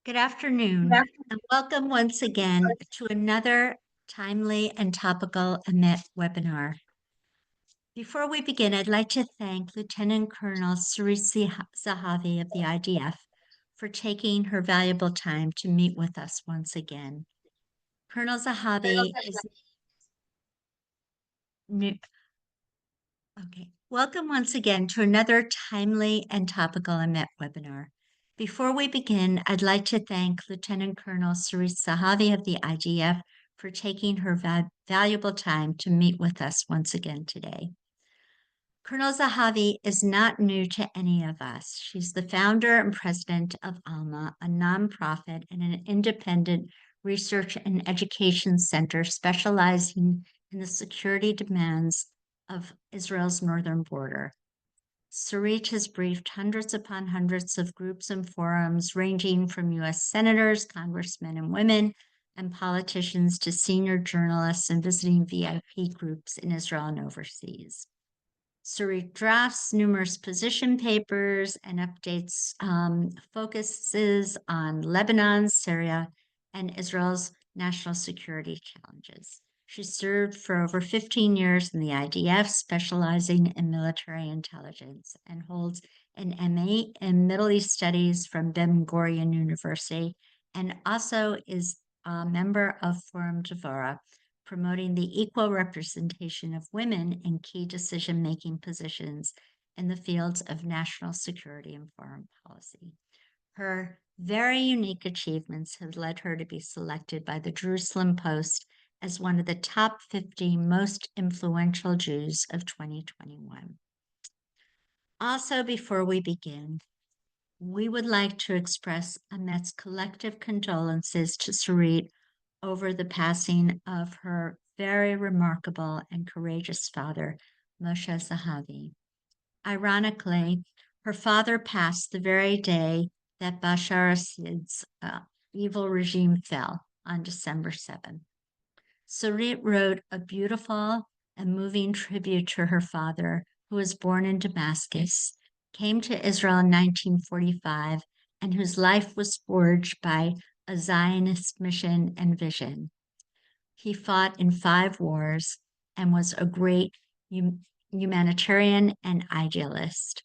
Good afternoon, and welcome once again to another timely and topical AMET webinar. Before we begin, I'd like to thank Lieutenant Colonel Sarisi Zahavi of the IDF for taking her valuable time to meet with us once again. Colonel Zahavi is new. Okay, welcome once again to another timely and topical AMET webinar. Before we begin, I'd like to thank Lieutenant Colonel Cerise Sahavi of the IDF for taking her valuable time to meet with us once again today. Colonel Zahavi is not new to any of us. She's the founder and president of ALMA, a nonprofit and an independent research and education center specializing in the security demands of Israel's northern border. Sarit has briefed hundreds upon hundreds of groups and forums ranging from U.S. senators, congressmen and women, and politicians to senior journalists and visiting VIP groups in Israel and overseas. Sarit drafts numerous position papers and updates focuses on Lebanon, Syria, and Israel's national security challenges. She served for over 15 years in the IDF, specializing in military intelligence, and holds an MA in Middle East Studies from Ben Gurion University, and also is a member of Forum Devora, promoting the equal representation of women in key decision-making positions in the fields of national security and foreign policy. Her very unique achievements have led her to be selected by the Jerusalem Post as one of the top 50 most influential Jews of 2021. Also, before we begin, we would like to express Ahmed's collective condolences to Sarit over the passing of her very remarkable and courageous father, Moshe Zahavi. Ironically, her father passed the very day that Bashar Assad's evil regime fell on December 7th. Sarit wrote a beautiful and moving tribute to her father, who was born in Damascus, came to Israel in 1945, and whose life was forged by a Zionist mission and vision. He fought in 5 wars and was a great humanitarian and idealist.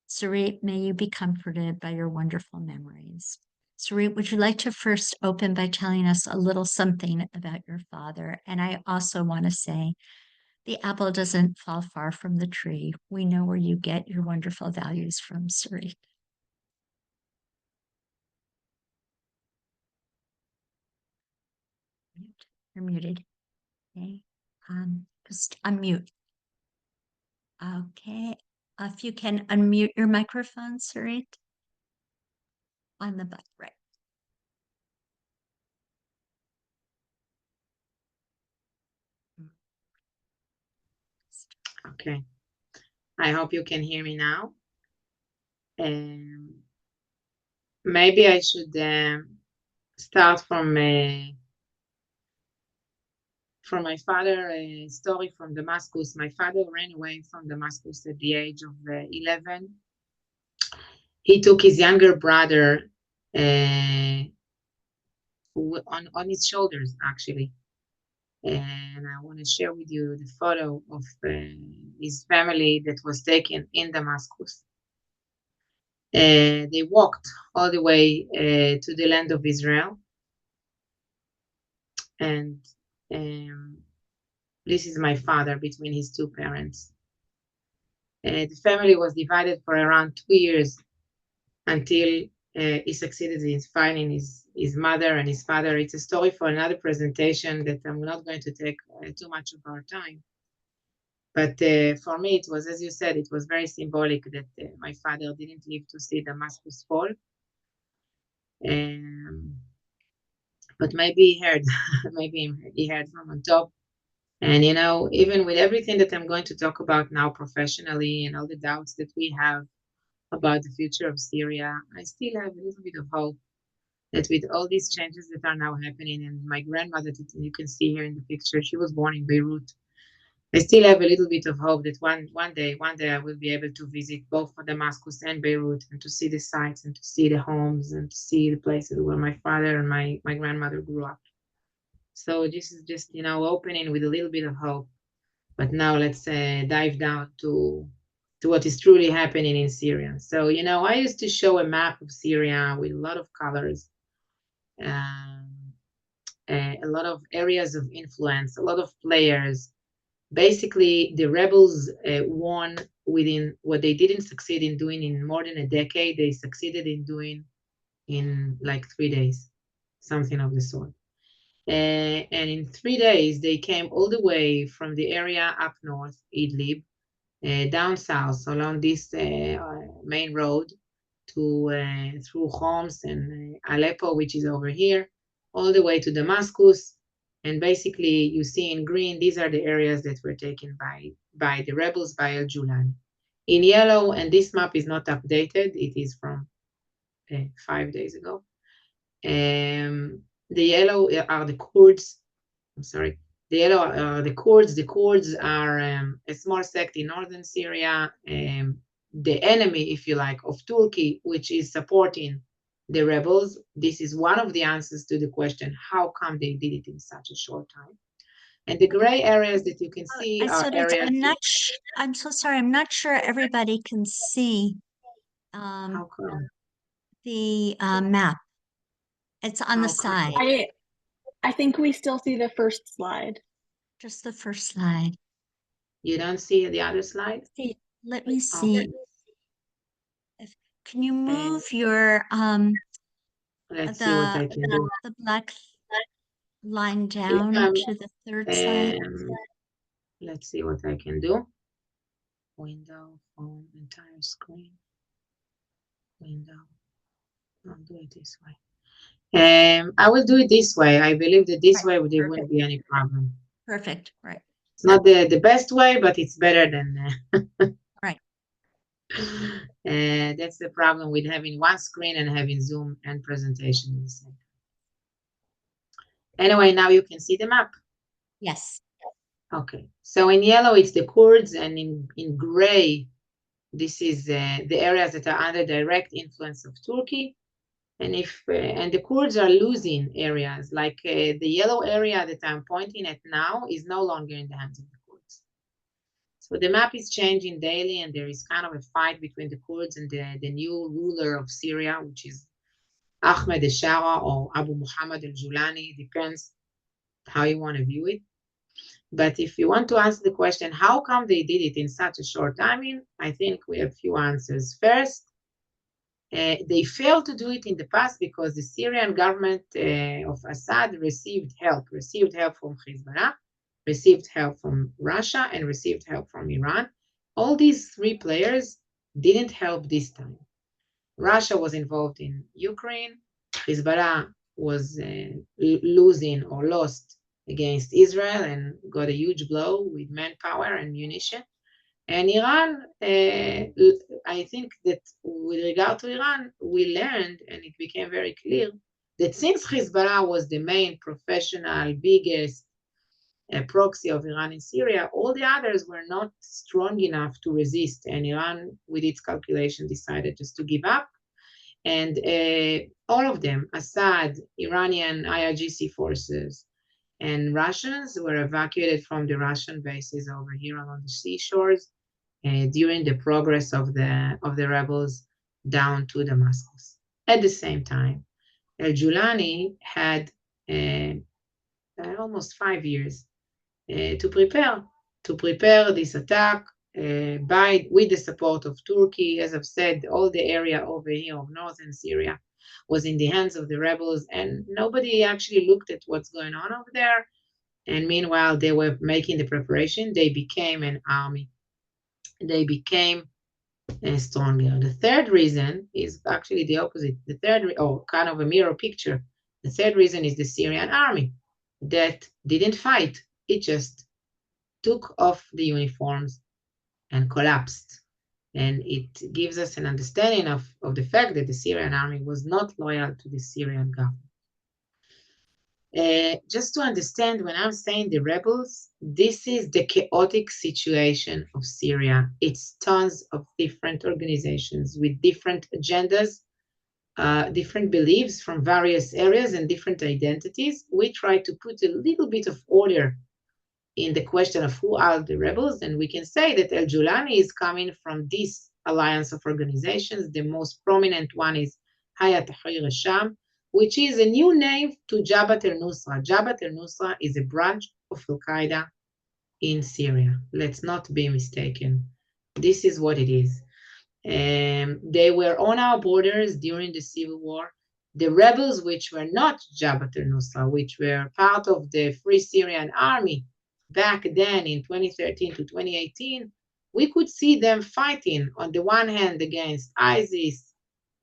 Sarit, may you be comforted by your wonderful memories. Sarit, would you like to first open by telling us a little something about your father? And I also want to say, the apple doesn't fall far from the tree. We know where you get your wonderful values from, Sarit. You're muted. Okay. Just unmute. Okay. If you can unmute your microphone, Sarit. On the button, right. Okay. I hope you can hear me now. Maybe I should start from my father, a story from Damascus. My father ran away from Damascus at the age of 11. He took his younger brother on his shoulders, actually. And I want to share with you the photo of his family that was taken in Damascus. They walked all the way to the land of Israel. And this is my father between his 2 parents. The family was divided for around 2 years until he succeeded in finding his mother and his father. It's a story for another presentation that I'm not going to take too much of our time. But for me, it was, as you said, it was very symbolic that my father didn't live to see Damascus fall. But maybe he heard, maybe he heard from on top. And, you know, even with everything that I'm going to talk about now professionally and all the doubts that we have about the future of Syria, I still have a little bit of hope that with all these changes that are now happening, and my grandmother, that you can see here in the picture, she was born in Beirut. I still have a little bit of hope that one day I will be able to visit both Damascus and Beirut and to see the sites and to see the homes and to see the places where my father and my grandmother grew up. So this is just, opening with a little bit of hope. But now let's dive down to what is truly happening in Syria. So, I used to show a map of Syria with a lot of colors, a lot of areas of influence, a lot of players. Basically, the rebels won within what they didn't succeed in doing in more than a decade. They succeeded in doing in like 3 days, something of the sort. And in 3 days, they came all the way from the area up north, Idlib, down south along this main road through Homs and Aleppo, which is over here, all the way to Damascus. And basically, you see in green, these are the areas that were taken by the rebels, by al Jolani. In yellow, and this map is not updated, it is from 5 days ago. The yellow are the Kurds. I'm sorry. The yellow are the Kurds. The Kurds are a small sect in northern Syria, the enemy, if you like, of Turkey, which is supporting the rebels. This is one of the answers to the question, how come they did it in such a short time? And the gray areas that you can see are areas. I'm so sorry. I'm not sure everybody can see How come? the map. It's on the side, I think we still see the first slide. just the first slide. You don't see the other slide? Let me see. Can you move your let's see what I can do. the black line down to the third slide? Let's see what I can do. Window, home, entire screen. Window. I'll do it this way. I will do it this way. I believe that this way there wouldn't be any problem. Perfect. Right. It's not the best way, but it's better than right. That's the problem with having one screen and having Zoom and presentation in the same. Anyway, now you can see the map. Yes. Okay. So in yellow, it's the Kurds, and in gray, this is the areas that are under direct influence of Turkey. And and the Kurds are losing areas, like the yellow area that I'm pointing at now is no longer in the hands of the Kurds. So the map is changing daily, and there is kind of a fight between the Kurds and the new ruler of Syria, which is Ahmad al-Sharaa or Abu Mohamad al Jolani, depends how you want to view it. But if you want to answer the question, how come they did it in such a short time, I think we have a few answers. First, they failed to do it in the past because the Syrian government of Assad received help from Hezbollah, received help from Russia, and received help from Iran. All these three players didn't help this time. Russia was involved in Ukraine. Hezbollah was losing or lost against Israel and got a huge blow with manpower and munition. And Iran, I think that with regard to Iran, we learned, and it became very clear, that since Hezbollah was the main professional, biggest proxy of Iran in Syria, all the others were not strong enough to resist. And Iran, with its calculation, decided just to give up. And all of them, Assad, Iranian IRGC forces, and Russians were evacuated from the Russian bases over here along the seashores during the progress of the rebels down to Damascus. At the same time, al Jolani had almost 5 years to prepare this attack with the support of Turkey. As I've said, all the area over here of northern Syria was in the hands of the rebels, and nobody actually looked at what's going on over there. And meanwhile, they were making the preparation. They became an army. They became stronger. The third reason is actually the opposite. The third, or kind of a mirror picture. The third reason is the Syrian army that didn't fight. It just took off the uniforms and collapsed. And it gives us an understanding of the fact that the Syrian army was not loyal to the Syrian government. Just to understand, when I'm saying the rebels, this is the chaotic situation of Syria. It's tons of different organizations with different agendas, different beliefs from various areas and different identities. We try to put a little bit of order in the question of who are the rebels, and we can say that al Jolani is coming from this alliance of organizations. The most prominent one is Hyatt Tahrir al-Sham, which is a new name to Jabhat al-Nusra. Jabhat al-Nusra is a branch of Al-Qaeda in Syria. Let's not be mistaken. This is what it is. They were on our borders during the civil war. The rebels, which were not Jabhat al-Nusra, which were part of the Free Syrian Army back then in 2013 to 2018, we could see them fighting on the one hand against ISIS,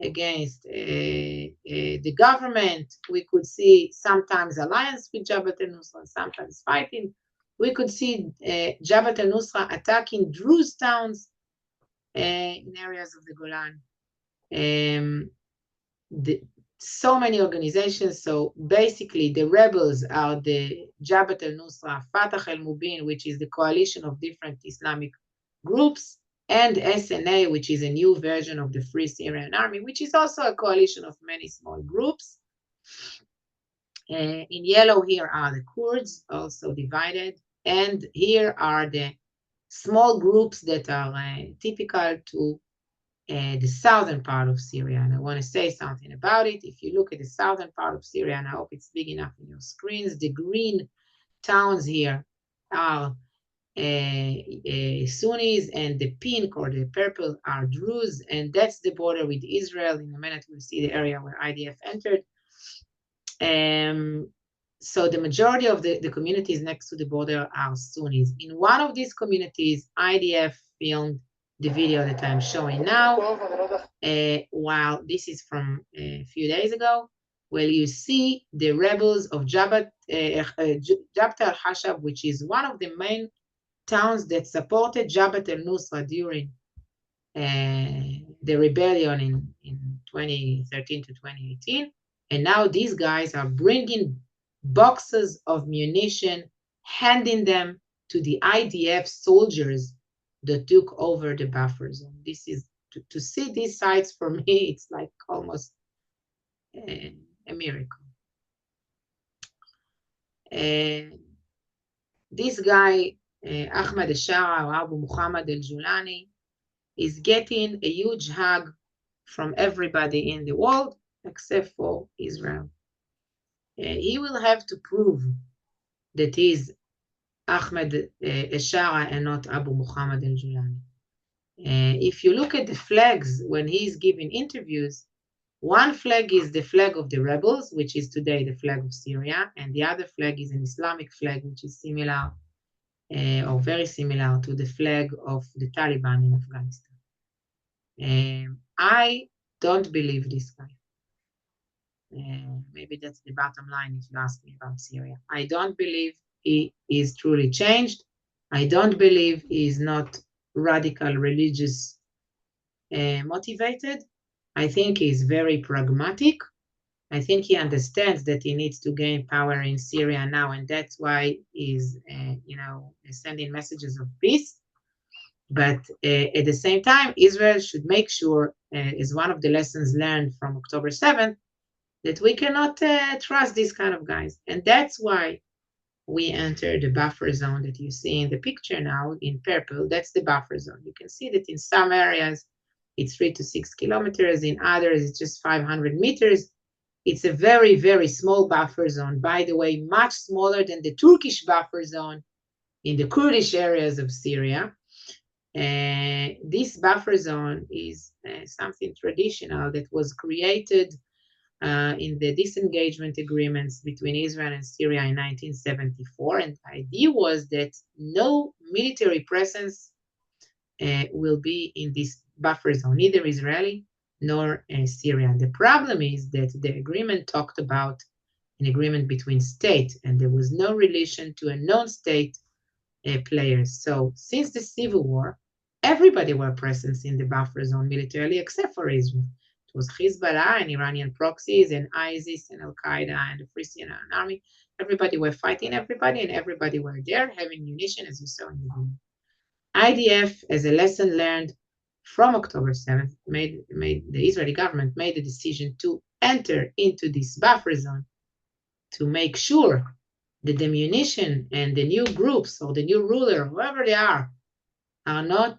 against the government. We could see sometimes alliance with Jabhat al-Nusra, sometimes fighting. We could see Jabhat al-Nusra attacking Druze towns in areas of the Golan. So many organizations. So basically, the rebels are the Jabhat al-Nusra, Fatah al-Mubin, which is the coalition of different Islamic groups, and SNA, which is a new version of the Free Syrian Army, which is also a coalition of many small groups. In yellow here are the Kurds, also divided, and here are the small groups that are typical to the southern part of Syria. And I want to say something about it. If you look at the southern part of Syria, and I hope it's big enough in your screens, the green towns here are Sunnis, and the pink or the purple are Druze, and that's the border with Israel. In a minute, we'll see the area where IDF entered. So the majority of the communities next to the border are Sunnis. In one of these communities, IDF filmed the video that I'm showing now, while this is from a few days ago, where you see the rebels of Jabhat al-Hashab, which is one of the main towns that supported Jabhat al-Nusra during the rebellion in 2013 to 2018. And now these guys are bringing boxes of munition, handing them to the IDF soldiers that took over the buffer zone. This is, to see these sites, for me, it's like almost a miracle. This guy, Ahmad al-Sharaa, or Abu Mohamad al Jolani, is getting a huge hug from everybody in the world except for Israel. He will have to prove that he's Ahmad al-Sharaa and not Abu Mohamad al Jolani. If you look at the flags when he's giving interviews, one flag is the flag of the rebels, which is today the flag of Syria, and the other flag is an Islamic flag, which is similar or very similar to the flag of the Taliban in Afghanistan. I don't believe this guy. Maybe that's the bottom line if you ask me about Syria. I don't believe he is truly changed. I don't believe he is not radical religious motivated. I think he's very pragmatic. I think he understands that he needs to gain power in Syria now, and that's why he's, sending messages of peace. But at the same time, Israel should make sure, is one of the lessons learned from October 7th, that we cannot trust these kind of guys. And that's why we enter the buffer zone that you see in the picture now in purple. That's the buffer zone. You can see that in some areas, it's 3 to 6 kilometers. In others, it's just 500 meters. It's a very, very small buffer zone. By the way, much smaller than the Turkish buffer zone in the Kurdish areas of Syria. This buffer zone is something traditional that was created in the disengagement agreements between Israel and Syria in 1974. And the idea was that no military presence will be in this buffer zone, neither Israeli nor Syrian. The problem is that the agreement talked about an agreement between states, and there was no relation to a non-state players. So since the civil war, everybody were present in the buffer zone militarily except for Israel. was Hezbollah and Iranian proxies and ISIS and Al-Qaeda and the Free Syrian Army. Everybody were fighting everybody, and everybody were there having munition, as you saw in the video. IDF, as a lesson learned from October 7th, the Israeli government made the decision to enter into this buffer zone to make sure that the munition and the new groups or the new ruler, whoever they are not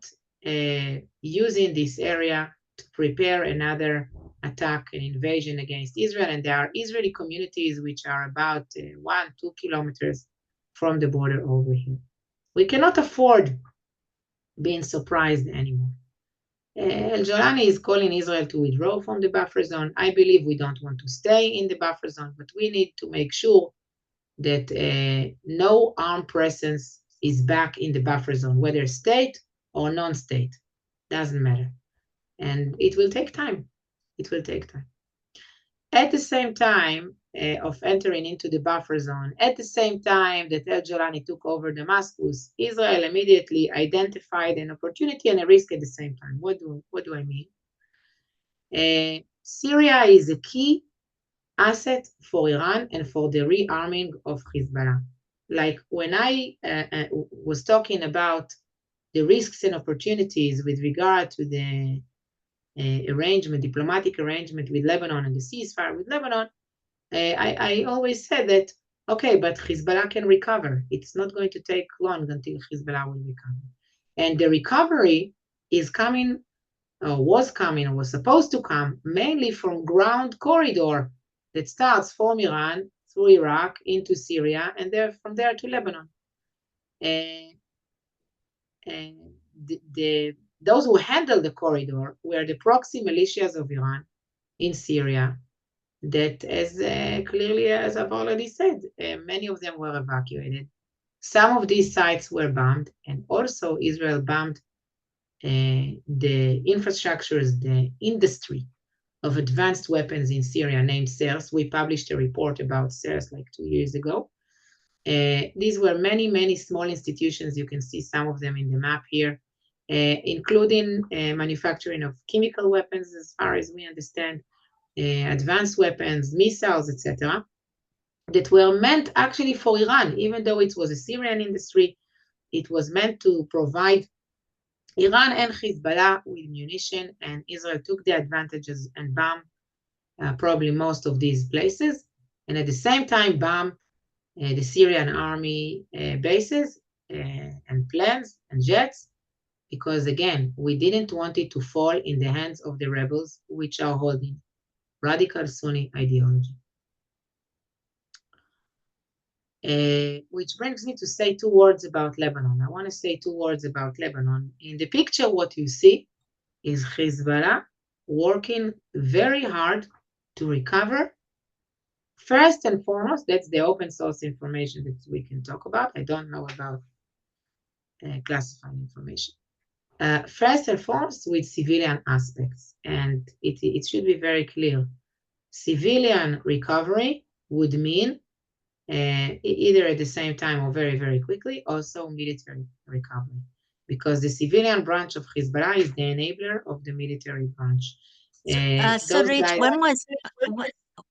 using this area to prepare another attack and invasion against Israel. And there are Israeli communities which are about 1-2 kilometers from the border over here. We cannot afford being surprised anymore. Al Jolani is calling Israel to withdraw from the buffer zone. I believe we don't want to stay in the buffer zone, but we need to make sure that no armed presence is back in the buffer zone, whether state or non-state, doesn't matter. And it will take time. It will take time. At the same time of entering into the buffer zone, at the same time that Al Jolani took over Damascus, Israel immediately identified an opportunity and a risk at the same time. What do I mean? Syria is a key asset for Iran and for the rearming of Hezbollah. Like when I was talking about the risks and opportunities with regard to the diplomatic arrangement with Lebanon and the ceasefire with Lebanon, I always said that, okay, but Hezbollah can recover. It's not going to take long until Hezbollah will recover. And the recovery is coming, or was supposed to come, mainly from ground corridor that starts from Iran through Iraq into Syria, and from there to Lebanon. And those who handle the corridor were the proxy militias of Iran in Syria that, as clearly as I've already said, many of them were evacuated. Some of these sites were bombed, and also Israel bombed the infrastructures, the industry of advanced weapons in Syria named SERS. We published a report about SERS like 2 years ago. These were many, many small institutions. You can see some of them in the map here, including manufacturing of chemical weapons, as far as we understand, advanced weapons, missiles, etc., that were meant actually for Iran. Even though it was a Syrian industry, it was meant to provide Iran and Hezbollah with munition, and Israel took the advantages and bombed probably most of these places, and at the same time bombed the Syrian army bases and planes and jets, because again, we didn't want it to fall in the hands of the rebels, which are holding radical Sunni ideology. Which brings me to say 2 words about Lebanon. I want to say 2 words about Lebanon. In the picture, what you see is Hezbollah working very hard to recover. First and foremost, that's the open source information that we can talk about. I don't know about classified information. First and foremost, with civilian aspects, and it should be very clear. Civilian recovery would mean either at the same time or very, very quickly, also military recovery, because the civilian branch of Hezbollah is the enabler of the military branch. Sarit,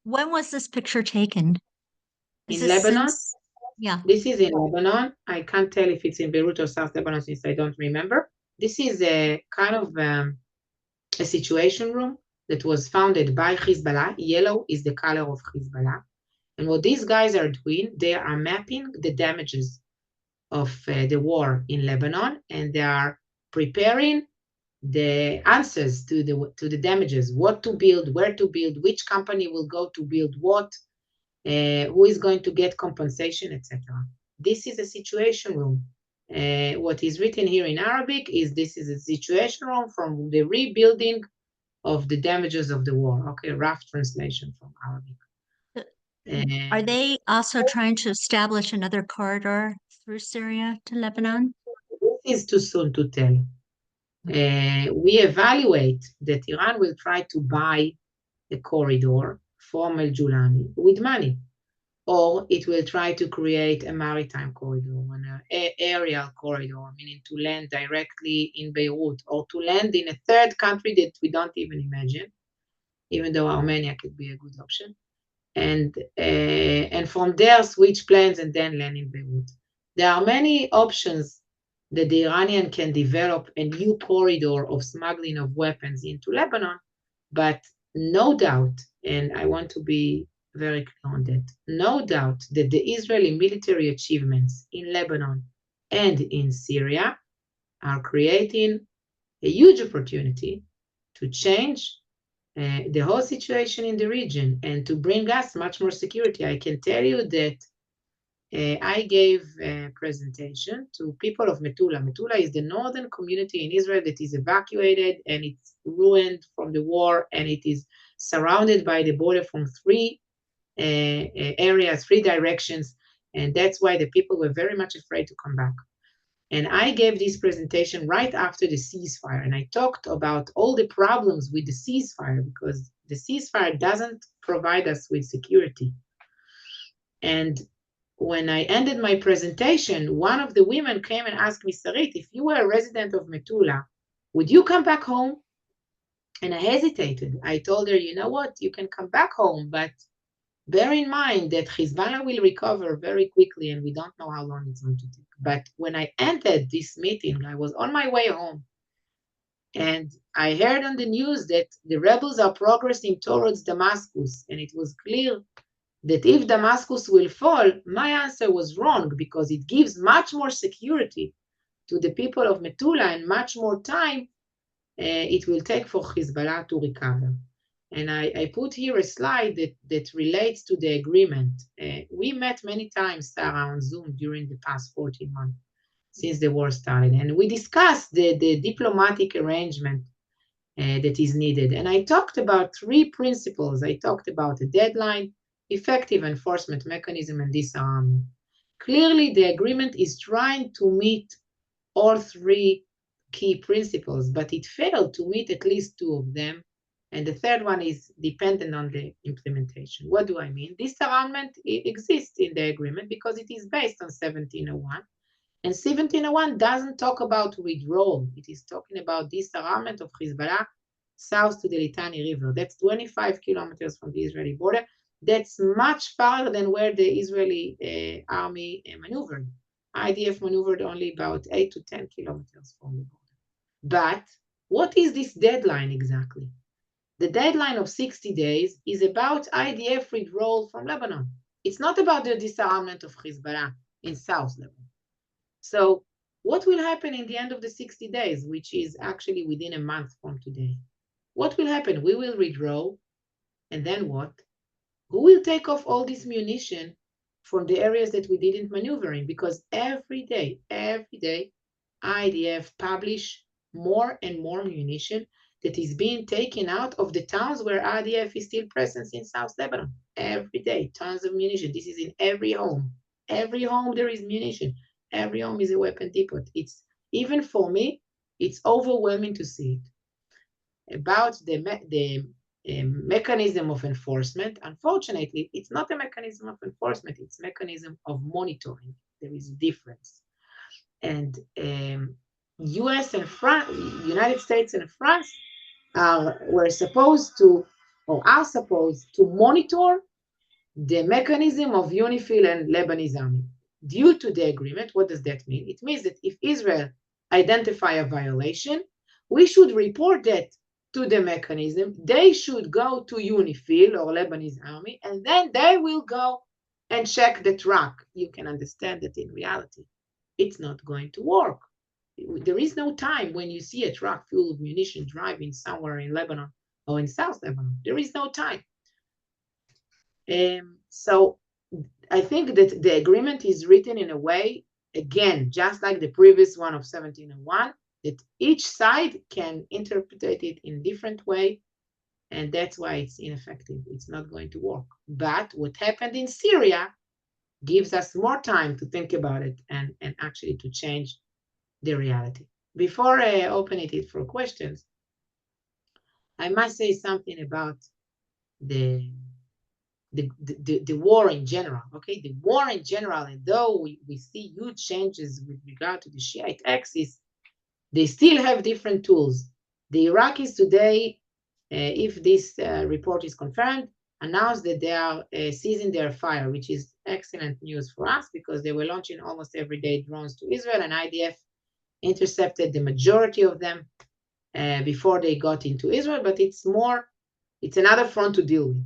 when was this picture taken? In Lebanon? Yeah. This is in Lebanon. I can't tell if it's in Beirut or South Lebanon since I don't remember. This is a kind of a situation room that was founded by Hezbollah. Yellow is the color of Hezbollah. And what these guys are doing, they are mapping the damages of the war in Lebanon, and they are preparing the answers to the damages, what to build, where to build, which company will go to build what, who is going to get compensation, etc. This is a situation room. What is written here in Arabic is this is a situation room from the rebuilding of the damages of the war. Okay, rough translation from Arabic. Are they also trying to establish another corridor through Syria to Lebanon? This is too soon to tell. We evaluate that Iran will try to buy a corridor from al Jolani with money, or it will try to create a maritime corridor, an aerial corridor, meaning to land directly in Beirut, or to land in a third country that we don't even imagine. even though Armenia could be a good option. And from there, switch plans and then land in Beirut. There are many options that the Iranian can develop a new corridor of smuggling of weapons into Lebanon, but no doubt, and I want to be very clear on that, no doubt that the Israeli military achievements in Lebanon and in Syria are creating a huge opportunity to change the whole situation in the region and to bring us much more security. I can tell you that I gave a presentation to people of Metula. Metula is the northern community in Israel that is evacuated and it's ruined from the war, and it is surrounded by the border from three areas, three directions, and that's why the people were very much afraid to come back. And I gave this presentation right after the ceasefire, and I talked about all the problems with the ceasefire, because the ceasefire doesn't provide us with security. And when I ended my presentation, one of the women came and asked me, Sarit, if you were a resident of Metula, would you come back home? And I hesitated. I told her, you know what, you can come back home, but bear in mind that Hezbollah will recover very quickly, and we don't know how long it's going to take. But when I entered this meeting, I was on my way home, and I heard on the news that the rebels are progressing towards Damascus, and it was clear that if Damascus will fall, my answer was wrong, because it gives much more security to the people of Metula and much more time it will take for Hezbollah to recover. And I put here a slide that relates to the agreement. We met many times, Sarah, on Zoom during the past 14 months since the war started, and we discussed the diplomatic arrangement that is needed. And I talked about three principles. I talked about a deadline, effective enforcement mechanism, and disarmament. Clearly, the agreement is trying to meet all three key principles, but it failed to meet at least two of them. And the third one is dependent on the implementation. What do I mean? Disarmament exists in the agreement because it is based on 1701. And 1701 doesn't talk about withdrawal. It is talking about disarmament of Hezbollah south to the Litani River. That's 25 kilometers from the Israeli border. That's much farther than where the Israeli army maneuvered. IDF maneuvered only about 8 to 10 kilometers from the border. But what is this deadline exactly? The deadline of 60 days is about IDF withdrawal from Lebanon. It's not about the disarmament of Hezbollah in South Lebanon. So what will happen in the end of the 60 days, which is actually within a month from today? What will happen? We will withdraw, and then what? Who will take off all this munition from the areas that we didn't maneuver in? Because every day, IDF publish more and more munition that is being taken out of the towns where IDF is still present in South Lebanon. Every day, tons of munition. This is in every home. Every home there is munition. Every home is a weapon depot. It's, even for me, it's overwhelming to see it. About the mechanism of enforcement, unfortunately, it's not a mechanism of enforcement, it's a mechanism of monitoring. There is a difference. And US and France, United States and France were supposed to, or are supposed to, monitor the mechanism of UNIFIL and Lebanese army. Due to the agreement, what does that mean? It means that if Israel identify a violation, we should report that to the mechanism. They should go to UNIFIL or Lebanese army, and then they will go and check the truck. You can understand that in reality, it's not going to work. There is no time when you see a truck full of munition driving somewhere in Lebanon or in South Lebanon. There is no time. So I think that the agreement is written in a way, again, just like the previous one of 1701, that each side can interpret it in a different way, and that's why it's ineffective. It's not going to work. But what happened in Syria gives us more time to think about it and actually to change the reality. Before I open it for questions, I must say something about the war in general, okay? The war in general, and though we see huge changes with regard to the Shiite axis, they still have different tools. The Iraqis today if this report is confirmed, announced that they are ceasing their fire, which is excellent news for us because they were launching almost every day drones to Israel, and IDF intercepted the majority of them before they got into Israel, but it's another front to deal with.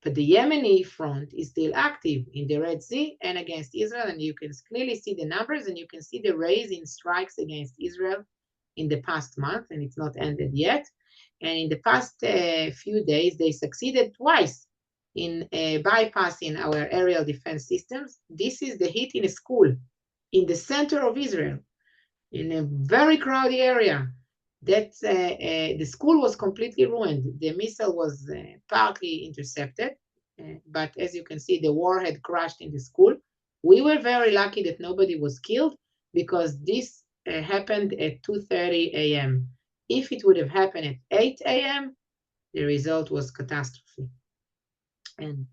But the Yemeni front is still active in the Red Sea and against Israel, and you can clearly see the numbers, and you can see the rise in strikes against Israel in the past month, and it's not ended yet. And in the past few days, they succeeded twice in bypassing our aerial defense systems. This is the hit in a school in the center of Israel, in a very crowded area. That the school was completely ruined. The missile was partly intercepted, but as you can see, the warhead crashed in the school. We were very lucky that nobody was killed because this happened at 2:30 a.m. If it would have happened at 8 a.m., the result was catastrophe. And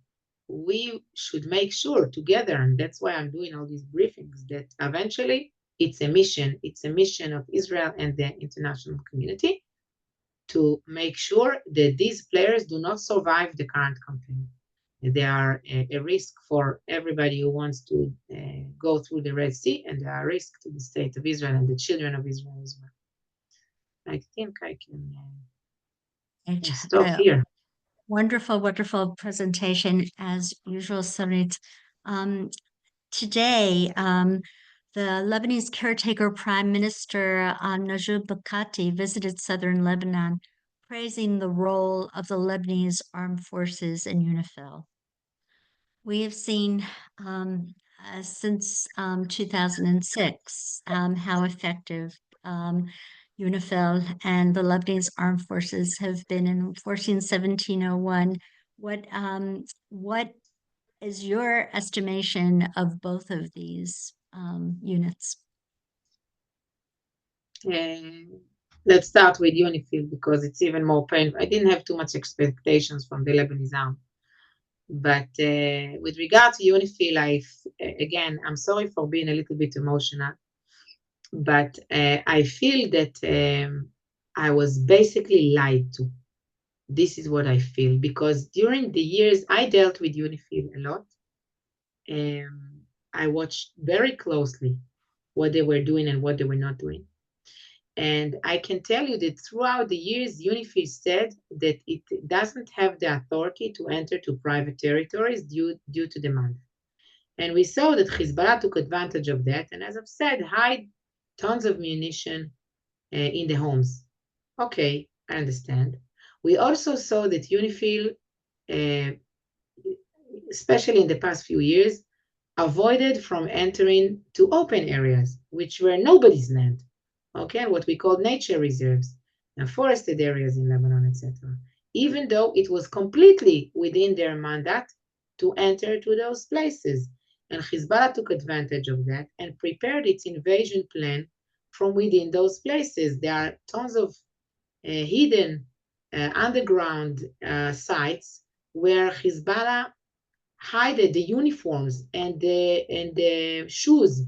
we should make sure together, and that's why I'm doing all these briefings, that eventually it's a mission of Israel and the international community to make sure that these players do not survive the current campaign. They are a risk for everybody who wants to go through the Red Sea, and they are a risk to the state of Israel and the children of Israel as well. I think I can stop here. Wonderful, wonderful presentation as usual, Sarit. Today, the Lebanese caretaker Prime Minister Najib Mikati visited southern Lebanon, praising the role of the Lebanese armed forces in UNIFIL. We have seen since 2006 how effective UNIFIL and the Lebanese armed forces have been in enforcing 1701. What is your estimation of both of these units? Let's start with UNIFIL because it's even more painful. I didn't have too much expectations from the Lebanese army. But with regard to UNIFIL, again, I'm sorry for being a little bit emotional, but I feel that I was basically lied to. This is what I feel, because during the years I dealt with UNIFIL a lot. I watched very closely what they were doing and what they were not doing. And I can tell you that throughout the years, UNIFIL said that it doesn't have the authority to enter to private territories due to demand. And we saw that Hezbollah took advantage of that, and as I've said, hide tons of munition in the homes. Okay, I understand. We also saw that UNIFIL, especially in the past few years, avoided from entering to open areas, which were nobody's land. Okay, what we call nature reserves and forested areas in Lebanon, etc. Even though it was completely within their mandate to enter to those places. And Hezbollah took advantage of that and prepared its invasion plan from within those places. There are tons of hidden underground sites where Hezbollah hid the uniforms and the shoes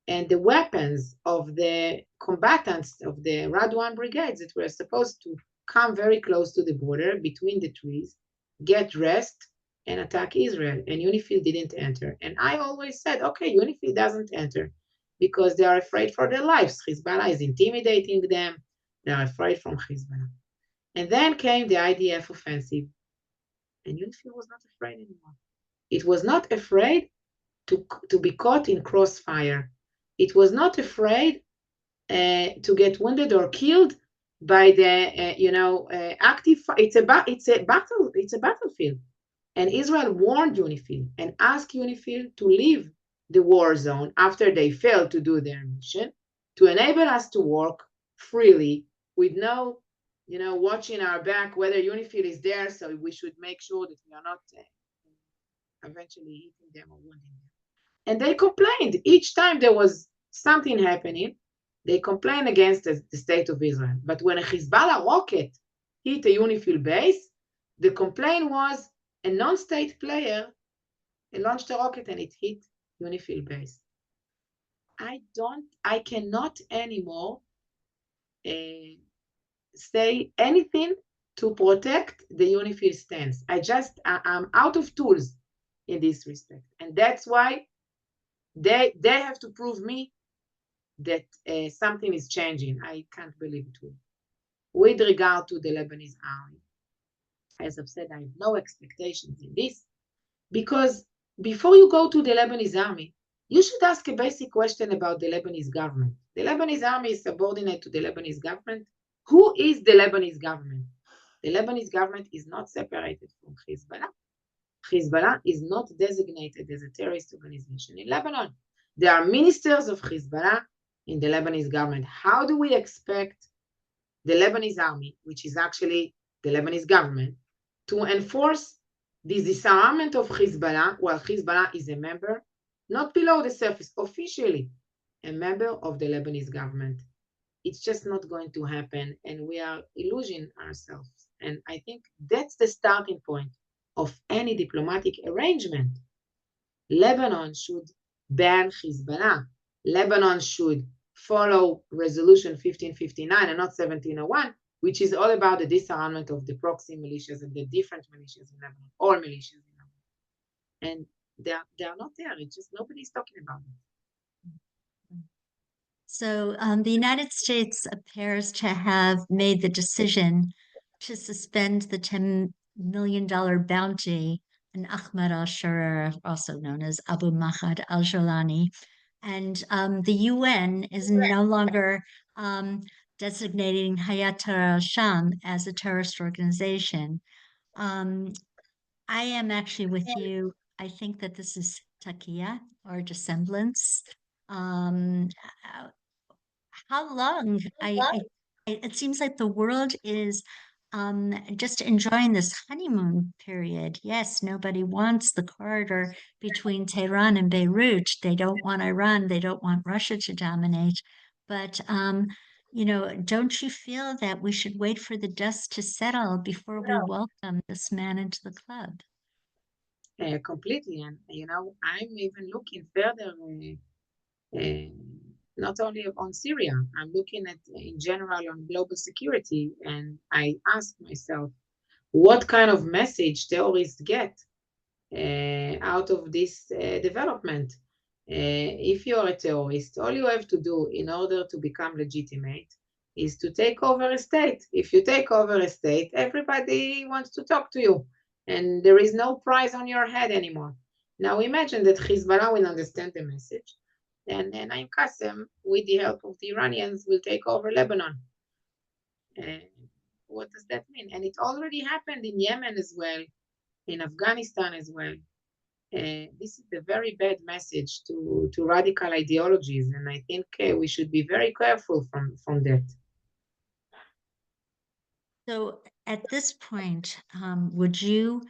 and the weapons of the combatants of the Radwan brigades that were supposed to come very close to the border between the trees, get rest, and attack Israel. And UNIFIL didn't enter. And I always said, okay, UNIFIL doesn't enter because they are afraid for their lives. Hezbollah is intimidating them. They are afraid from Hezbollah. And then came the IDF offensive. And UNIFIL was not afraid anymore. It was not afraid to be caught in crossfire. It was not afraid to get wounded or killed by the active. It's a battle. It's a battlefield, and Israel warned UNIFIL and asked UNIFIL to leave the war zone after they failed to do their mission, to enable us to work freely with no, watching our back whether UNIFIL is there. So we should make sure that we are not eventually hitting them or wounding them. And they complained each time there was something happening. They complained against the state of Israel. But when a Hezbollah rocket hit a UNIFIL base, the complaint was a non-state player launched a rocket and it hit UNIFIL base. I cannot anymore say anything to protect the UNIFIL stance. I'm out of tools in this respect. And that's why they have to prove me that something is changing. I can't believe it will. With regard to the Lebanese army, as I've said, I have no expectations in this, because before you go to the Lebanese army, you should ask a basic question about the Lebanese government. The Lebanese army is subordinate to the Lebanese government. Who is the Lebanese government? The Lebanese government is not separated from Hezbollah. Hezbollah is not designated as a terrorist organization in Lebanon. There are ministers of Hezbollah in the Lebanese government. How do we expect the Lebanese army, which is actually the Lebanese government, to enforce the disarmament of Hezbollah while Hezbollah is a member, not below the surface, officially a member of the Lebanese government? It's just not going to happen, and we are illusioning ourselves. And I think that's the starting point of any diplomatic arrangement. Lebanon should ban Hezbollah. Lebanon should follow Resolution 1559 and not 1701, which is all about the disarmament of the proxy militias and the different militias in Lebanon, all militias in Lebanon. And they are not there. It's just nobody's talking about it. So the United States appears to have made the decision to suspend the $10 million bounty on Ahmad al-Sharaa, also known as Mohamad al Jolani. And the UN is no longer designating Hyatt Tahrir al-Sham as a terrorist organization. I am actually with you. I think that this is Takiya or dissemblance. How long? It seems like the world is just enjoying this honeymoon period. Yes, nobody wants the corridor between Tehran and Beirut. They don't want Iran. They don't want Russia to dominate. But don't you feel that we should wait for the dust to settle before we welcome this man into the club? Completely. And, I'm even looking further, not only on Syria, I'm looking at, in general, on global security. And I ask myself, what kind of message terrorists get out of this development? If you're a terrorist, all you have to do in order to become legitimate is to take over a state. If you take over a state, everybody wants to talk to you, and there is no price on your head anymore. Now imagine that Hezbollah will understand the message, and Naim Qassem, with the help of the Iranians, will take over Lebanon. What does that mean? And it already happened in Yemen as well, in Afghanistan as well. This is a very bad message to radical ideologies, and I think we should be very careful from that. So at this point, would you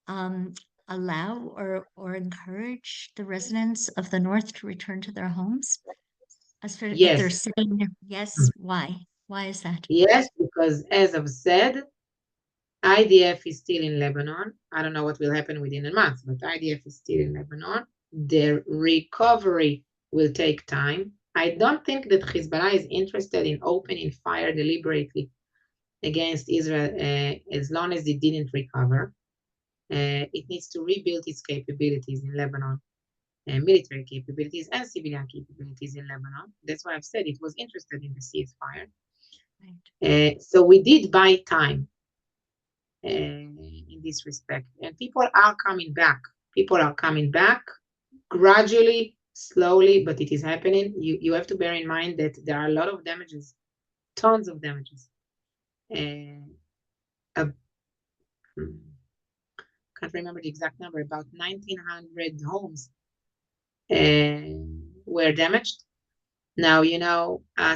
allow or encourage the residents of the North to return to their homes? If they're Yes. sitting there, yes. Why? Why is that? Yes, because as I've said, IDF is still in Lebanon. I don't know what will happen within a month, but IDF is still in Lebanon. Their recovery will take time. I don't think that Hezbollah is interested in opening fire deliberately against Israel as long as it didn't recover. It needs to rebuild its capabilities in Lebanon, military capabilities and civilian capabilities in Lebanon. That's why I've said it was interested in the ceasefire. Right. So we did buy time in this respect, and people are coming back. People are coming back gradually, slowly, but it is happening. You have to bear in mind that there are a lot of damages, tons of damages. Can't remember the exact number, about 1,900 homes were damaged. Now,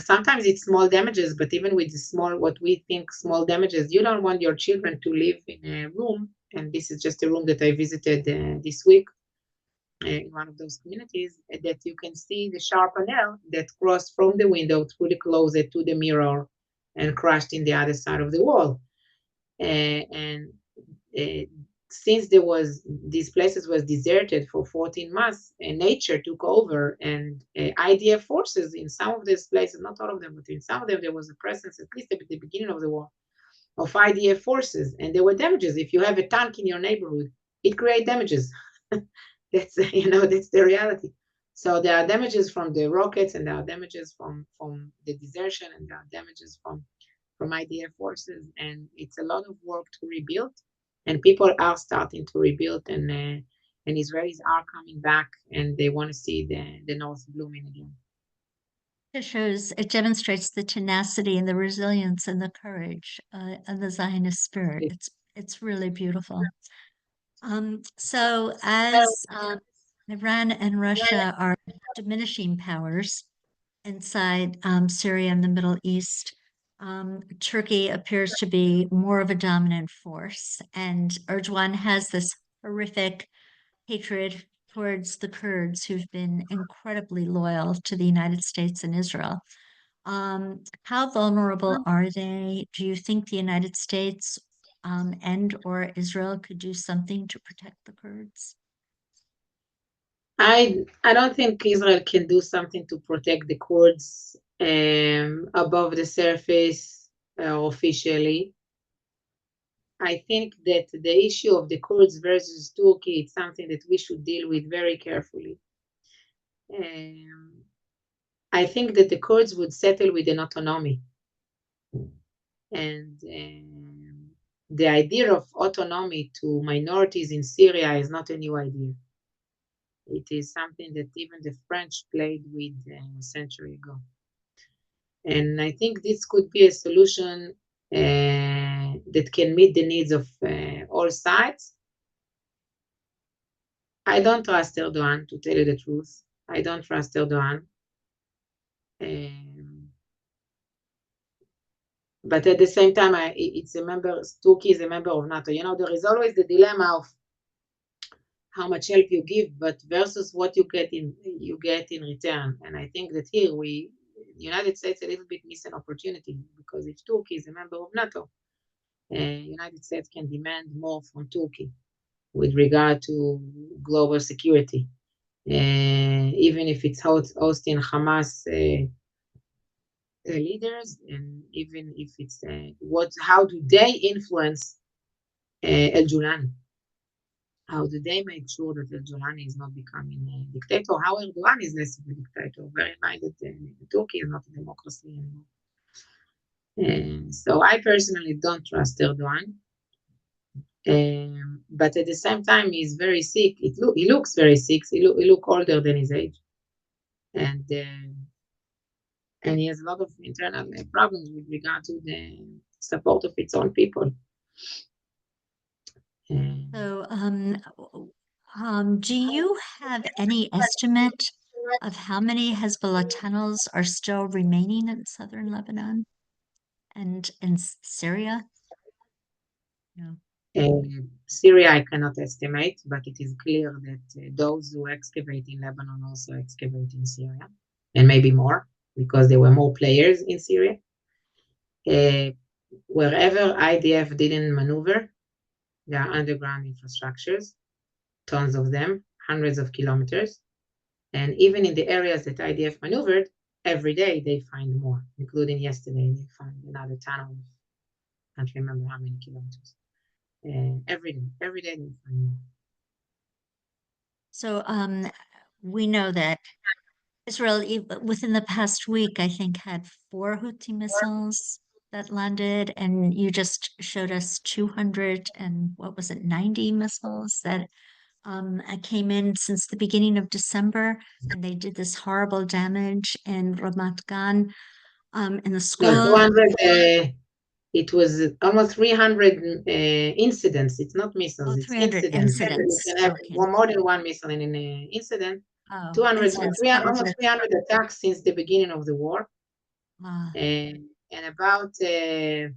sometimes it's small damages, but even with the small, what we think small damages, you don't want your children to live in a room. And this is just a room that I visited this week in one of those communities, that you can see the sharp nail that crossed from the window through the closet to the mirror and crashed in the other side of the wall. Since these places was deserted for 14 months, and nature took over, and IDF forces in some of these places, not all of them, but in some of them, there was a presence, at least at the beginning of the war, of IDF forces, and there were damages. If you have a tank in your neighborhood, it creates damages. That's that's the reality. So there are damages from the rockets, and there are damages from the desertion, and there are damages from IDF forces, and it's a lot of work to rebuild. And people are starting to rebuild, and Israelis are coming back, and they want to see the North blooming again. It demonstrates the tenacity and the resilience and the courage of the Zionist spirit. It's really beautiful. So as Iran and Russia are diminishing powers inside Syria and the Middle East, Turkey appears to be more of a dominant force, and Erdogan has this horrific hatred towards the Kurds who've been incredibly loyal to the United States and Israel. How vulnerable are they? Do you think the United States and or Israel could do something to protect the Kurds? I don't think Israel can do something to protect the Kurds above the surface officially. I think that the issue of the Kurds versus Turkey is something that we should deal with very carefully. I think that the Kurds would settle with an autonomy. And the idea of autonomy to minorities in Syria is not a new idea. It is something that even the French played with a century ago. And I think this could be a solution that can meet the needs of all sides. I don't trust Erdogan, to tell you the truth. I don't trust Erdogan. But at the same time, Turkey is a member of NATO. There is always the dilemma of how much help you give, but versus what you get in return. And I think that here the United States a little bit miss an opportunity, because if Turkey is a member of NATO, United States can demand more from Turkey with regard to global security, even if it's hosting Hamas leaders, and even if it's how do they influence al Jolani? How do they make sure that al Jolani is not becoming a dictator? How Erdogan is less of a dictator? Bear in mind that Turkey is not a democracy anymore. So I personally don't trust Erdogan. But at the same time, he's very sick. He looks very sick. He look older than his age, and he has a lot of internal problems with regard to the support of its own people. So, do you have any estimate of how many Hezbollah tunnels are still remaining in southern Lebanon and in Syria? No. Syria, I cannot estimate, but it is clear that those who excavate in Lebanon also excavate in Syria, and maybe more, because there were more players in Syria. Wherever IDF didn't maneuver, there are underground infrastructures, tons of them, hundreds of kilometers. And even in the areas that IDF maneuvered, every day they find more, including yesterday, they found another tunnel. I can't remember how many kilometers. Every day they find more. So, we know that Israel, within the past week, I think, had 4 Houthi missiles that landed, and you just showed us 200 and what was it, 90 missiles that came in since the beginning of December, and they did this horrible damage in Ramat Gan, in the school. No, 200. It was almost 300 incidents. It's not missiles. It's 300 incidents. You can have Okay. more than one missile in an incident. Oh, 200, almost 300 attacks since the beginning of the war. And about 12,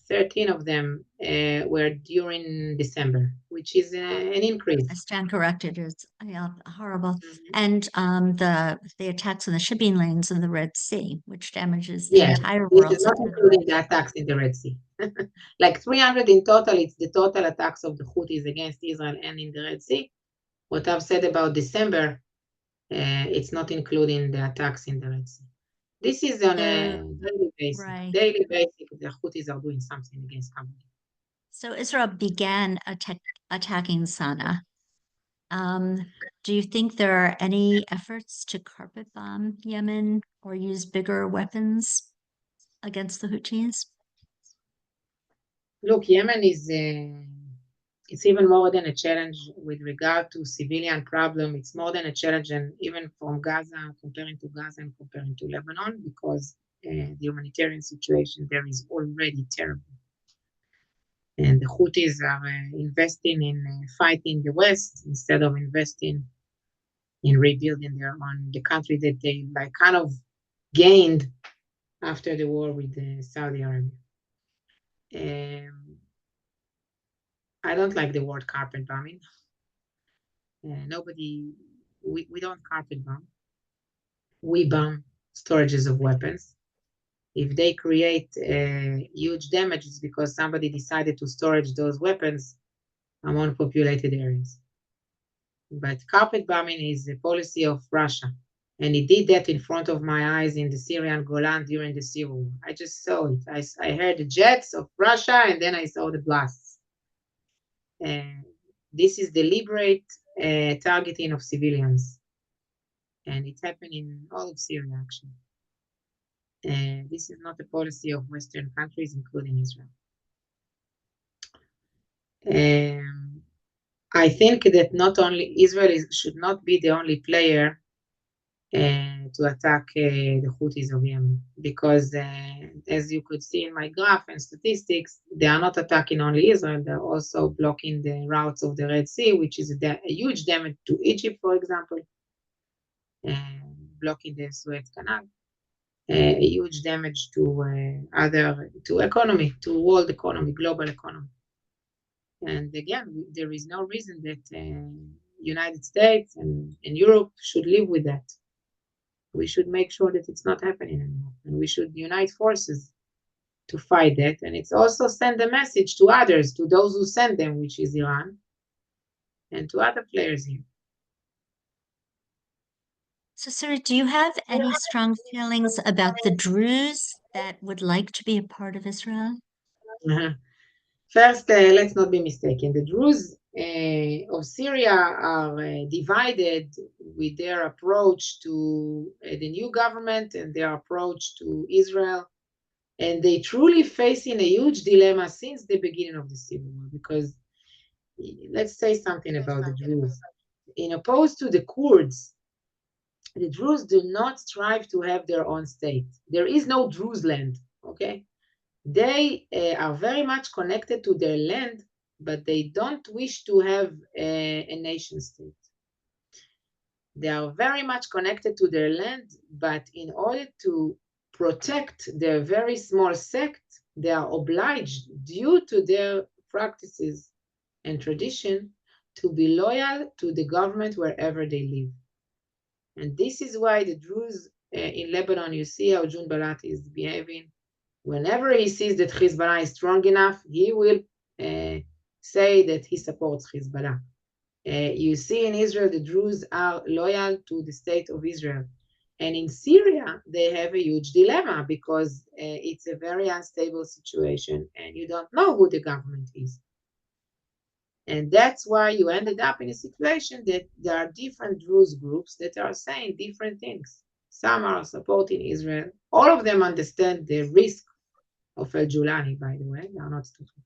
13 of them were during December, which is an increase. I stand corrected. It's horrible. And the attacks on the shipping lanes in the Red Sea, which damages the entire world. This is not including the attacks in the Red Sea. Like 300 in total, it's the total attacks of the Houthis against Israel and in the Red Sea. What I've said about December, it's not including the attacks in the Red Sea. This is on So, a daily basis. right. Daily basis, the Houthis are doing something against Hamas. So Israel began attacking Sana'a. Do you think there are any efforts to carpet bomb Yemen or use bigger weapons against the Houthis? Look, Yemen is it's even more than a challenge with regard to civilian problem. It's more than a challenge, and even from Gaza, comparing to Gaza and comparing to Lebanon, because the humanitarian situation there is already terrible. And the Houthis are investing in fighting the West instead of investing in rebuilding the country that they like kind of gained after the war with Saudi Arabia. I don't like the word carpet bombing. We don't carpet bomb. We bomb storages of weapons. If they create huge damages because somebody decided to storage those weapons among populated areas. But carpet bombing is the policy of Russia. And it did that in front of my eyes in the Syrian Golan during the Civil War. I just saw it. I heard the jets of Russia, and then I saw the blasts. This is deliberate targeting of civilians. And it happened in all of Syria, actually. This is not a policy of Western countries, including Israel. I think that not only Israel should not be the only player to attack the Houthis of Yemen, because as you could see in my graph and statistics, they are not attacking only Israel, they're also blocking the routes of the Red Sea, which is a huge damage to Egypt, for example, blocking the Suez Canal, a huge damage to economy, to world economy, global economy. And again, there is no reason that United States and Europe should live with that. We should make sure that it's not happening anymore. And we should unite forces to fight that. And it's also send a message to others, to those who send them, which is Iran, and to other players here. So, Siri, do you have any strong feelings about the Druze that would like to be a part of Israel? First, let's not be mistaken. The Druze of Syria are divided with their approach to the new government and their approach to Israel. And they truly facing a huge dilemma since the beginning of the Civil War, because let's say something about the Druze. In opposed to the Kurds, the Druze do not strive to have their own state. There is no Druze land, okay? They are very much connected to their land, but they don't wish to have a nation state. They are very much connected to their land, but in order to protect their very small sect, they are obliged, due to their practices and tradition, to be loyal to the government wherever they live. And this is why the Druze in Lebanon, you see how June Balat is behaving. Whenever he sees that Hezbollah is strong enough, he will say that he supports Hezbollah. You see in Israel, the Druze are loyal to the state of Israel. And in Syria, they have a huge dilemma because it's a very unstable situation and you don't know who the government is. And that's why you ended up in a situation that there are different Druze groups that are saying different things. Some are supporting Israel. All of them understand the risk of al Jolani, by the way. They are not stupid.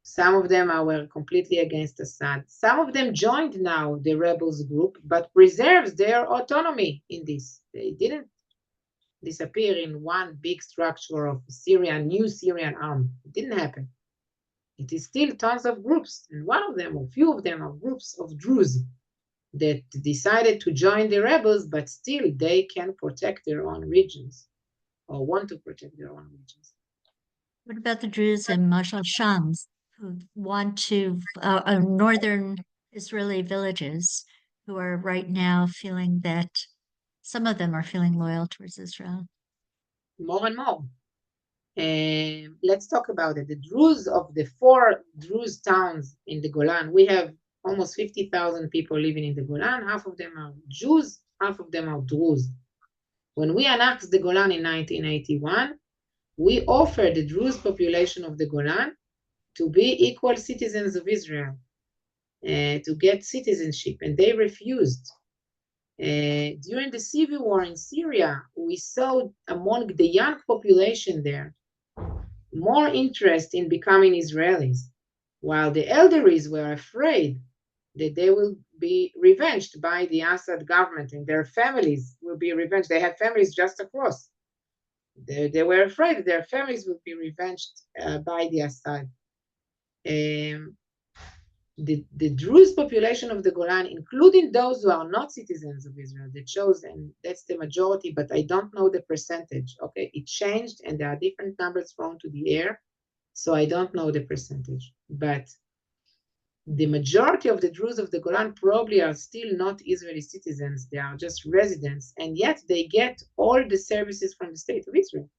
Some of them were completely against Assad. Some of them joined now the rebels group, but preserves their autonomy in this. They didn't disappear in one big structure of new Syrian army. It didn't happen. It is still tons of groups, and one of them, or few of them, are groups of Druze that decided to join the rebels, but still they can protect their own regions, or want to protect their own regions. What about the Druze in Shams who want to, northern Israeli villages who are right now feeling that some of them are feeling loyal towards Israel? More and more. Let's talk about it. The Druze of the 4 Druze towns in the Golan, we have almost 50,000 people living in the Golan. Half of them are Jews, half of them are Druze. When we annexed the Golan in 1981, we offered the Druze population of the Golan to be equal citizens of Israel, to get citizenship, and they refused. During the civil war in Syria, we saw among the young population there more interest in becoming Israelis, while the elderlies were afraid that they will be revenged by the Assad government and their families will be revenged. They had families just across. They were afraid that their families would be revenged by the Assad. The Druze population of the Golan, including those who are not citizens of Israel, they chose, and that's the majority, but I don't know the percentage. Okay, it changed, and there are different numbers thrown to the air, so I don't know the percentage. But the majority of the Druze of the Golan probably are still not Israeli citizens. They are just residents, and yet they get all the services from the state of Israel: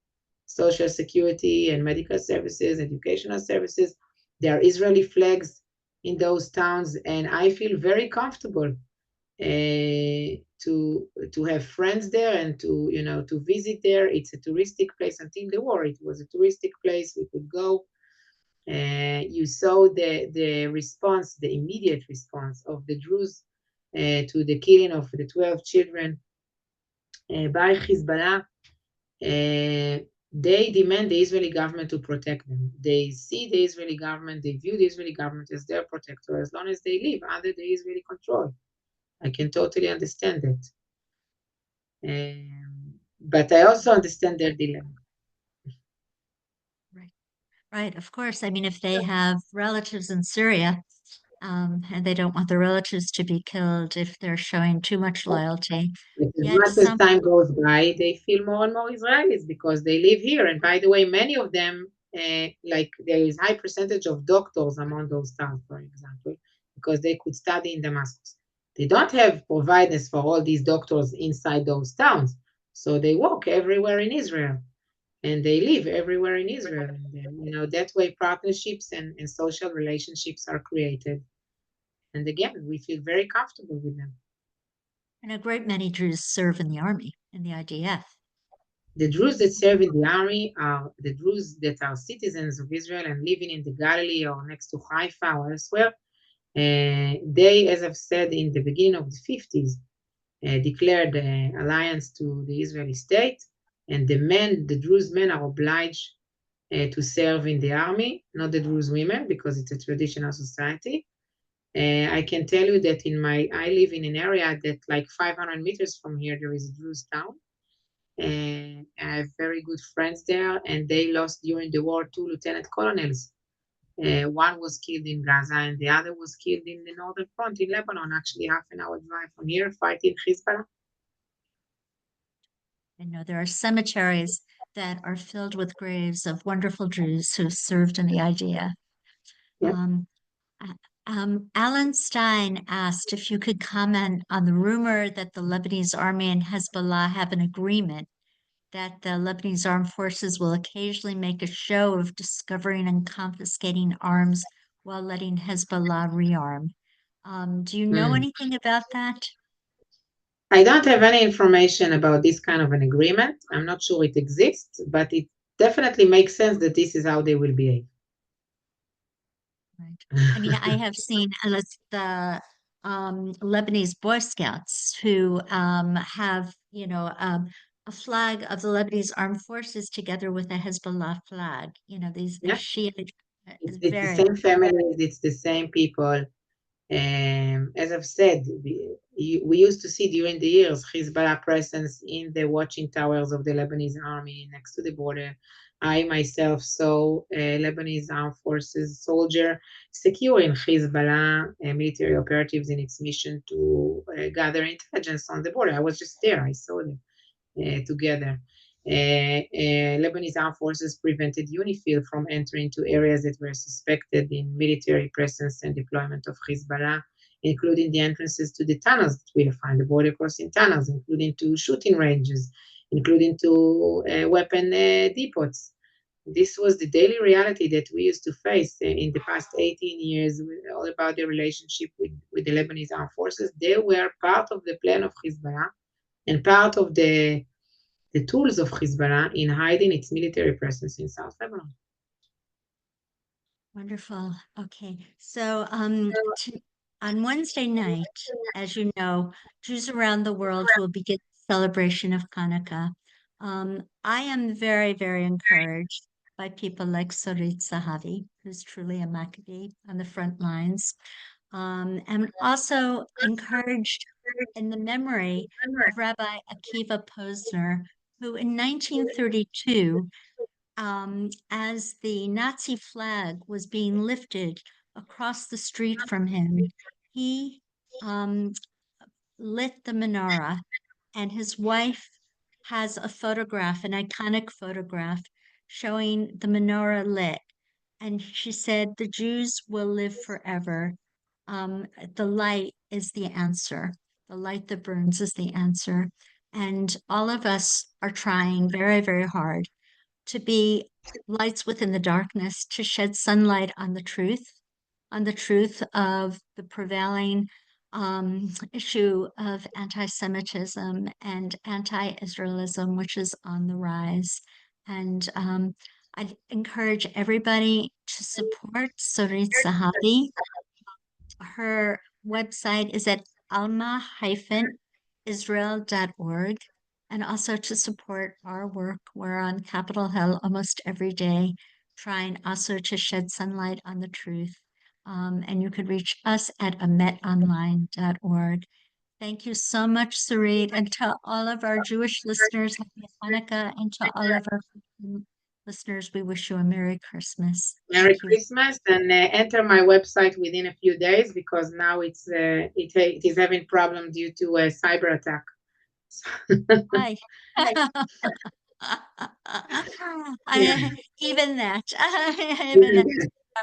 social security and medical services, educational services. There are Israeli flags in those towns, and I feel very comfortable to have friends there and to visit there. It's a touristic place. Until the war, it was a touristic place. We could go. You saw the response, the immediate response of the Druze to the killing of the 12 children by Hezbollah. They demand the Israeli government to protect them. They see the Israeli government, they view the Israeli government as their protector as long as they live under the Israeli control. I can totally understand that. But I also understand their dilemma. Right, of course. I mean, if they have relatives in Syria, and they don't want their relatives to be killed if they're showing too much loyalty. As Yet much as some, time goes by, they feel more and more Israelis because they live here. And by the way, many of them, like there is high percentage of doctors among those towns, for example, because they could study in Damascus. They don't have providers for all these doctors inside those towns. So they walk everywhere in Israel and they live everywhere in Israel. And that way partnerships and social relationships are created. And again, we feel very comfortable with them. and a great many Druze serve in the army, in the IDF. The Druze that serve in the army are the Druze that are citizens of Israel and living in the Galilee or next to Haifa or elsewhere. They, as I've said in the beginning of the 50s, declared alliance to the Israeli state, and the Druze men are obliged to serve in the army, not the Druze women, because it's a traditional society. I can tell you that I live in an area that like 500 meters from here, there is a Druze town. I have very good friends there, and they lost during the war 2 lieutenant colonels. One was killed in Gaza, and the other was killed in the northern front in Lebanon, actually half an hour drive from here, fighting Hezbollah. I know there are cemeteries that are filled with graves of wonderful Druze who served in the IDF. Yep. Alan Stein asked if you could comment on the rumor that the Lebanese army and Hezbollah have an agreement that the Lebanese armed forces will occasionally make a show of discovering and confiscating arms while letting Hezbollah rearm. Do you know anything about that? I don't have any information about this kind of an agreement. I'm not sure it exists, but it definitely makes sense that this is how they will behave. Right. I mean, I have seen the Lebanese Boy Scouts who have, a flag of the Lebanese armed forces together with a Hezbollah flag. These Yeah. Shiite is It's the very same families, it's the same people. As I've said, we used to see during the years Hezbollah presence in the watching towers of the Lebanese army next to the border. I myself saw Lebanese armed forces soldier securing Hezbollah military operatives in its mission to gather intelligence on the border. I was just there, I saw them together. Lebanese armed forces prevented UNIFIL from entering to areas that were suspected in military presence and deployment of Hezbollah, including the entrances to the tunnels that we find, the border crossing tunnels, including to shooting ranges, including to weapon depots. This was the daily reality that we used to face in the past 18 years, all about the relationship with the Lebanese armed forces. They were part of the plan of Hezbollah and part of the the tools of Hezbollah in hiding its military presence in South Lebanon. Wonderful. Okay. So on Wednesday night, as you know, Jews around the world will begin the celebration of Hanukkah. I am very, very encouraged by people like Sarit Sahavi, who's truly a Maccabee on the front lines. And also encouraged in the memory of Rabbi Akiva Posner, who in 1932, as the Nazi flag was being lifted across the street from him, he lit the menorah, and his wife has a photograph, an iconic photograph showing the menorah lit. And she said, "The Jews will live forever. The light is the answer. The light that burns is the answer." And all of us are trying very, very hard to be lights within the darkness, to shed sunlight on the truth of the prevailing issue of anti-Semitism and anti-Israelism, which is on the rise. And I encourage everybody to support Sarit Sahavi. Her website is at alma-israel.org, and also to support our work. We're on Capitol Hill almost every day, trying also to shed sunlight on the truth. And you could reach us at ametonline.org. Thank you so much, Sarit, and to all of our Jewish listeners, happy Hanukkah, and to all of our listeners, we wish you a Merry Christmas. Merry Thank you. Christmas, and enter my website within a few days, because now it is having problem due to a cyber attack. Hi. Even that. Even that.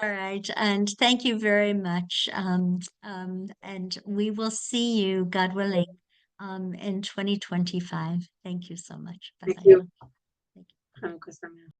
All right. And thank you very much. And we will see you, God willing, in 2025. Thank you so much. Thank Bye-bye you. now. Thank you. Hanukkah Sameach.